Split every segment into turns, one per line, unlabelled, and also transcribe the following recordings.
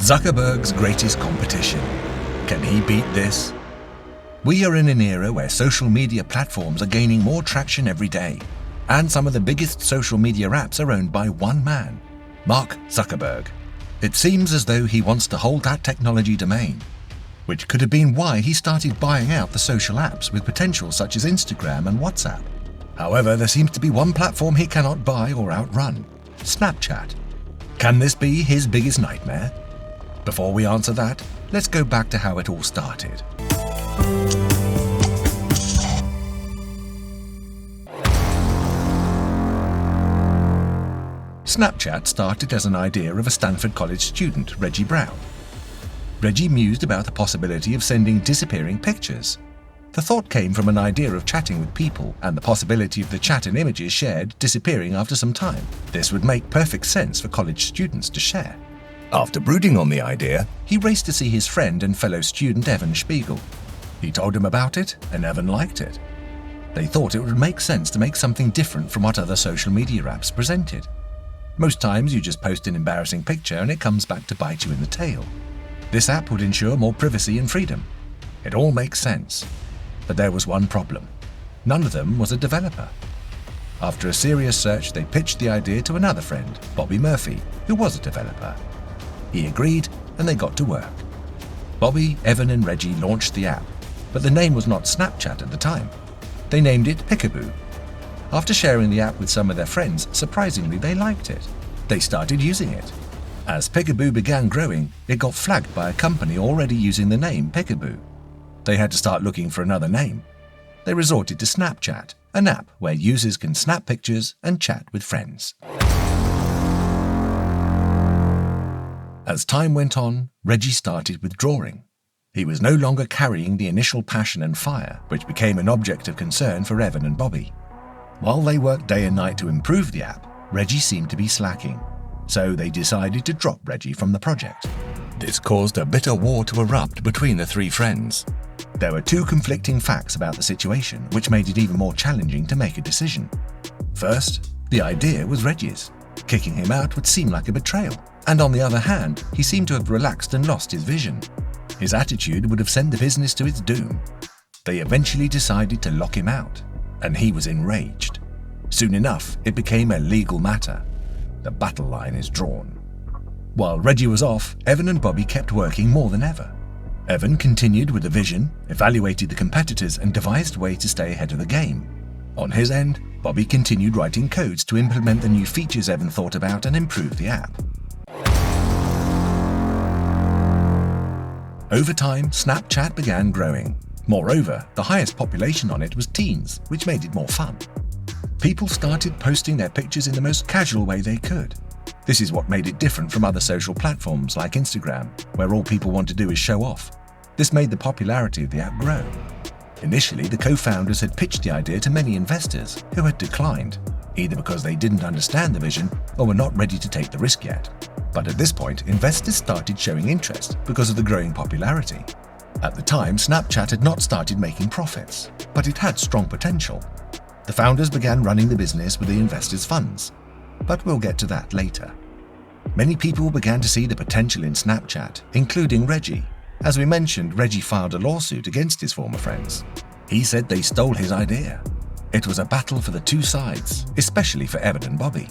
Zuckerberg's greatest competition. Can he beat this? We are in an era where social media platforms are gaining more traction every day, and some of the biggest social media apps are owned by one man, Mark Zuckerberg. It seems as though he wants to hold that technology domain, which could have been why he started buying out the social apps with potential such as Instagram and WhatsApp. However, there seems to be one platform he cannot buy or outrun: Snapchat. Can this be his biggest nightmare? Before we answer that, let's go back to how it all started. Snapchat started as an idea of a Stanford College student, Reggie Brown. Reggie mused about the possibility of sending disappearing pictures. The thought came from an idea of chatting with people and the possibility of the chat and images shared disappearing after some time. This would make perfect sense for college students to share. After brooding on the idea, he raced to see his friend and fellow student Evan Spiegel. He told him about it, and Evan liked it. They thought it would make sense to make something different from what other social media apps presented. Most times you just post an embarrassing picture and it comes back to bite you in the tail. This app would ensure more privacy and freedom. It all makes sense. But there was one problem. None of them was a developer. After a serious search, they pitched the idea to another friend, Bobby Murphy, who was a developer. He agreed, and they got to work. Bobby, Evan, and Reggie launched the app, but the name was not Snapchat at the time. They named it Peekaboo. After sharing the app with some of their friends, surprisingly, they liked it. They started using it. As Peekaboo began growing, it got flagged by a company already using the name Peekaboo. They had to start looking for another name. They resorted to Snapchat, an app where users can snap pictures and chat with friends. As time went on, Reggie started withdrawing. He was no longer carrying the initial passion and fire, which became an object of concern for Evan and Bobby. While they worked day and night to improve the app, Reggie seemed to be slacking, so they decided to drop Reggie from the project. This caused a bitter war to erupt between the three friends. There were two conflicting facts about the situation, which made it even more challenging to make a decision. First, the idea was Reggie's. Kicking him out would seem like a betrayal. And on the other hand, he seemed to have relaxed and lost his vision. His attitude would have sent the business to its doom. They eventually decided to lock him out, and he was enraged. Soon enough, it became a legal matter. The battle line is drawn. While Reggie was off, Evan and Bobby kept working more than ever. Evan continued with the vision, evaluated the competitors, and devised a way to stay ahead of the game. On his end, Bobby continued writing codes to implement the new features Evan thought about and improve the app. Over time, Snapchat began growing. Moreover, the highest population on it was teens, which made it more fun. People started posting their pictures in the most casual way they could. This is what made it different from other social platforms like Instagram, where all people want to do is show off. This made the popularity of the app grow. Initially, the co-founders had pitched the idea to many investors who had declined, either because they didn't understand the vision or were not ready to take the risk yet. But at this point, investors started showing interest because of the growing popularity. At the time, Snapchat had not started making profits, but it had strong potential. The founders began running the business with the investors' funds, but we'll get to that later. Many people began to see the potential in Snapchat, including Reggie. As we mentioned, Reggie filed a lawsuit against his former friends. He said they stole his idea. It was a battle for the two sides, especially for Evan and Bobby.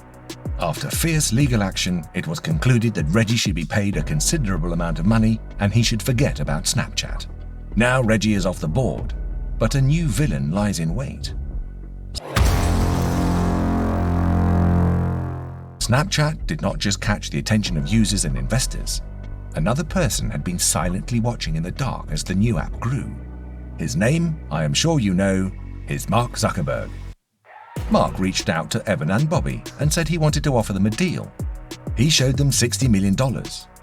After fierce legal action, it was concluded that Reggie should be paid a considerable amount of money and he should forget about Snapchat. Now Reggie is off the board, but a new villain lies in wait. Snapchat did not just catch the attention of users and investors. Another person had been silently watching in the dark as the new app grew. His name, I am sure you know, is Mark Zuckerberg. Mark reached out to Evan and Bobby and said he wanted to offer them a deal. He showed them $60 million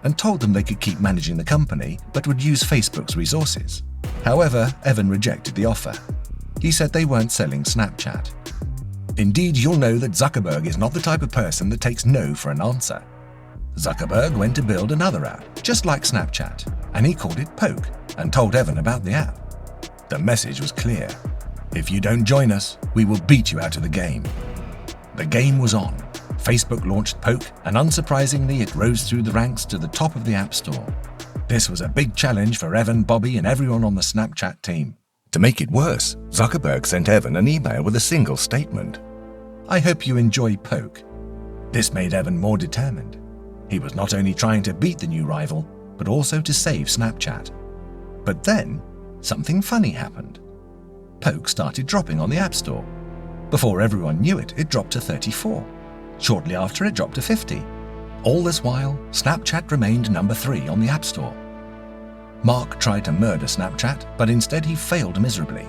and told them they could keep managing the company but would use Facebook's resources. However, Evan rejected the offer. He said they weren't selling Snapchat. Indeed, you'll know that Zuckerberg is not the type of person that takes no for an answer. Zuckerberg went to build another app, just like Snapchat, and he called it Poke and told Evan about the app. The message was clear. If you don't join us, we will beat you out of the game. The game was on. Facebook launched Poke, and unsurprisingly it rose through the ranks to the top of the App Store. This was a big challenge for Evan, Bobby and everyone on the Snapchat team. To make it worse, Zuckerberg sent Evan an email with a single statement: "I hope you enjoy Poke." This made Evan more determined. He was not only trying to beat the new rival, but also to save Snapchat. But then, something funny happened. Poke started dropping on the App Store. Before everyone knew it, it dropped to 34. Shortly after, it dropped to 50. All this while, Snapchat remained number 3 on the App Store. Mark tried to murder Snapchat, but instead he failed miserably.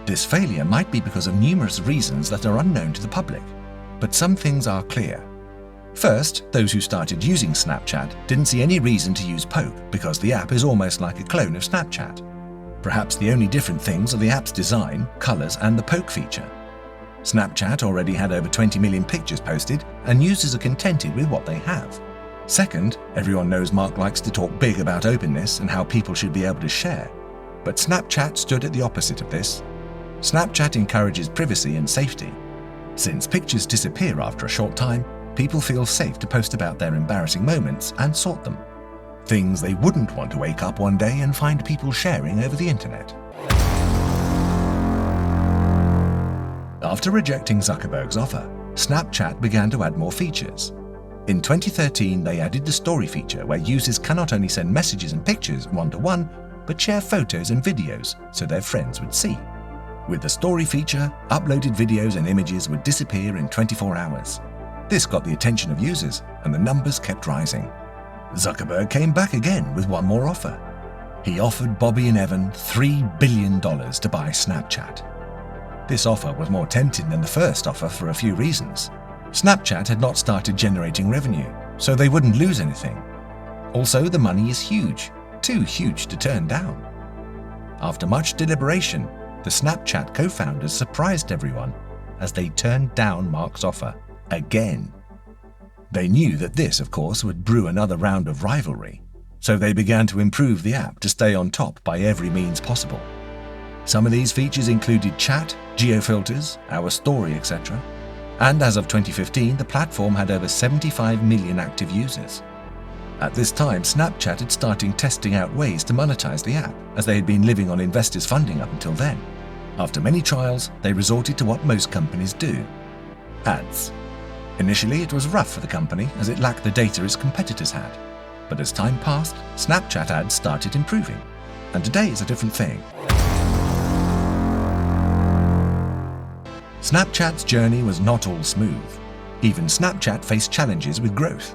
This failure might be because of numerous reasons that are unknown to the public, but some things are clear. First, those who started using Snapchat didn't see any reason to use Poke because the app is almost like a clone of Snapchat. Perhaps the only different things are the app's design, colors, and the Poke feature. Snapchat already had over 20 million pictures posted, and users are contented with what they have. Second, everyone knows Mark likes to talk big about openness and how people should be able to share. But Snapchat stood at the opposite of this. Snapchat encourages privacy and safety. Since pictures disappear after a short time, people feel safe to post about their embarrassing moments and sort them. Things they wouldn't want to wake up one day and find people sharing over the internet. After rejecting Zuckerberg's offer, Snapchat began to add more features. In 2013, they added the story feature where users can not only send messages and pictures one-to-one, but share photos and videos so their friends would see. With the story feature, uploaded videos and images would disappear in 24 hours. This got the attention of users, and the numbers kept rising. Zuckerberg came back again with one more offer. He offered Bobby and Evan $3 billion to buy Snapchat. This offer was more tempting than the first offer for a few reasons. Snapchat had not started generating revenue, so they wouldn't lose anything. Also, the money is huge, too huge to turn down. After much deliberation, the Snapchat co-founders surprised everyone as they turned down Mark's offer again. They knew that this, of course, would brew another round of rivalry, so they began to improve the app to stay on top by every means possible. Some of these features included chat, geo-filters, our story, etc. And as of 2015, the platform had over 75 million active users. At this time, Snapchat had started testing out ways to monetize the app, as they had been living on investors' funding up until then. After many trials, they resorted to what most companies do: ads. Initially, it was rough for the company as it lacked the data its competitors had. But as time passed, Snapchat ads started improving. And today is a different thing. Snapchat's journey was not all smooth. Even Snapchat faced challenges with growth.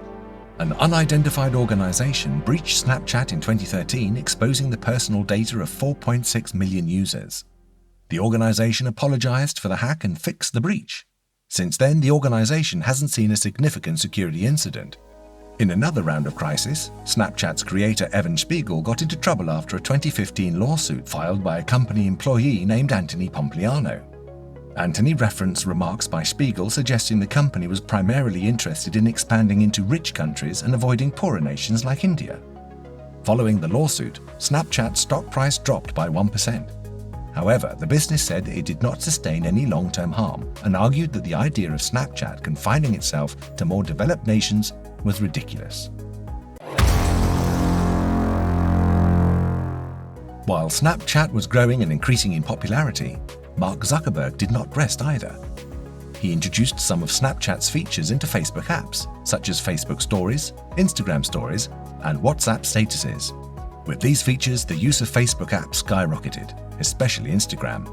An unidentified organization breached Snapchat in 2013, exposing the personal data of 4.6 million users. The organization apologized for the hack and fixed the breach. Since then, the organization hasn't seen a significant security incident. In another round of crisis, Snapchat's creator Evan Spiegel got into trouble after a 2015 lawsuit filed by a company employee named Anthony Pompliano. Anthony referenced remarks by Spiegel suggesting the company was primarily interested in expanding into rich countries and avoiding poorer nations like India. Following the lawsuit, Snapchat's stock price dropped by 1%. However, the business said it did not sustain any long-term harm and argued that the idea of Snapchat confining itself to more developed nations was ridiculous. While Snapchat was growing and increasing in popularity, Mark Zuckerberg did not rest either. He introduced some of Snapchat's features into Facebook apps, such as Facebook Stories, Instagram Stories, and WhatsApp Statuses. With these features, the use of Facebook apps skyrocketed, especially Instagram.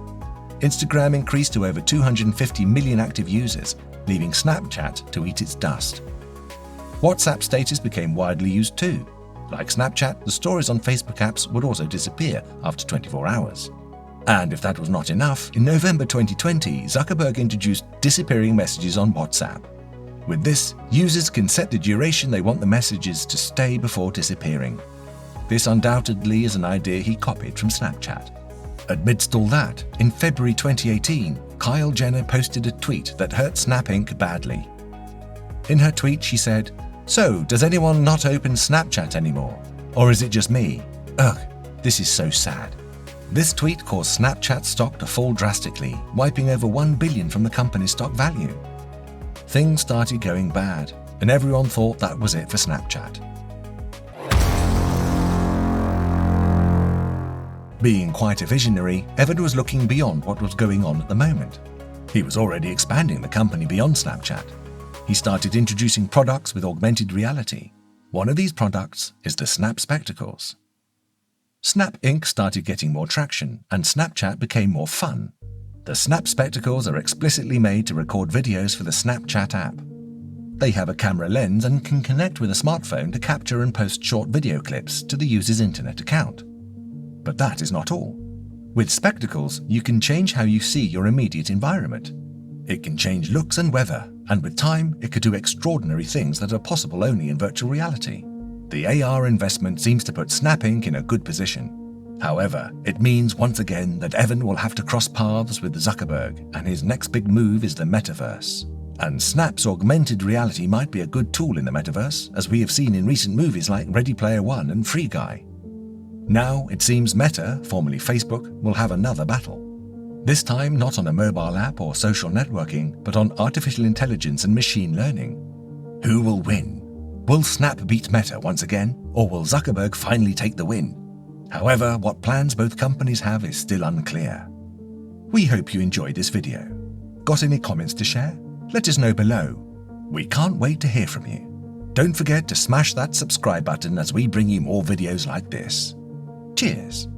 Instagram increased to over 250 million active users, leaving Snapchat to eat its dust. WhatsApp Status became widely used too. Like Snapchat, the stories on Facebook apps would also disappear after 24 hours. And if that was not enough, in November 2020, Zuckerberg introduced disappearing messages on WhatsApp. With this, users can set the duration they want the messages to stay before disappearing. This undoubtedly is an idea he copied from Snapchat. Amidst all that, in February 2018, Kyle Jenner posted a tweet that hurt Snap Inc. badly. In her tweet, she said, "So, does anyone not open Snapchat anymore? Or is it just me? Ugh, this is so sad." This tweet caused Snapchat stock to fall drastically, wiping over $1 billion from the company's stock value. things started going bad, and everyone thought that was it for Snapchat. Being quite a visionary, Evan was looking beyond what was going on at the moment. He was already expanding the company beyond Snapchat. He started introducing products with augmented reality. One of these products is the Snap Spectacles. Snap Inc. started getting more traction, and Snapchat became more fun. The Snap Spectacles are explicitly made to record videos for the Snapchat app. They have a camera lens and can connect with a smartphone to capture and post short video clips to the user's internet account. But that is not all. With Spectacles, you can change how you see your immediate environment. It can change looks and weather, and with time, it could do extraordinary things that are possible only in virtual reality. The AR investment seems to put Snap Inc. in a good position. However, it means once again that Evan will have to cross paths with Zuckerberg, and his next big move is the metaverse. And Snap's augmented reality might be a good tool in the metaverse, as we have seen in recent movies like Ready Player One and Free Guy. Now, it seems Meta, formerly Facebook, will have another battle. This time not on a mobile app or social networking, but on artificial intelligence and machine learning. Who will win? Will Snap beat Meta once again, or will Zuckerberg finally take the win? However, what plans both companies have is still unclear. We hope you enjoyed this video. Got any comments to share? Let us know below. We can't wait to hear from you. Don't forget to smash that subscribe button as we bring you more videos like this. Cheers!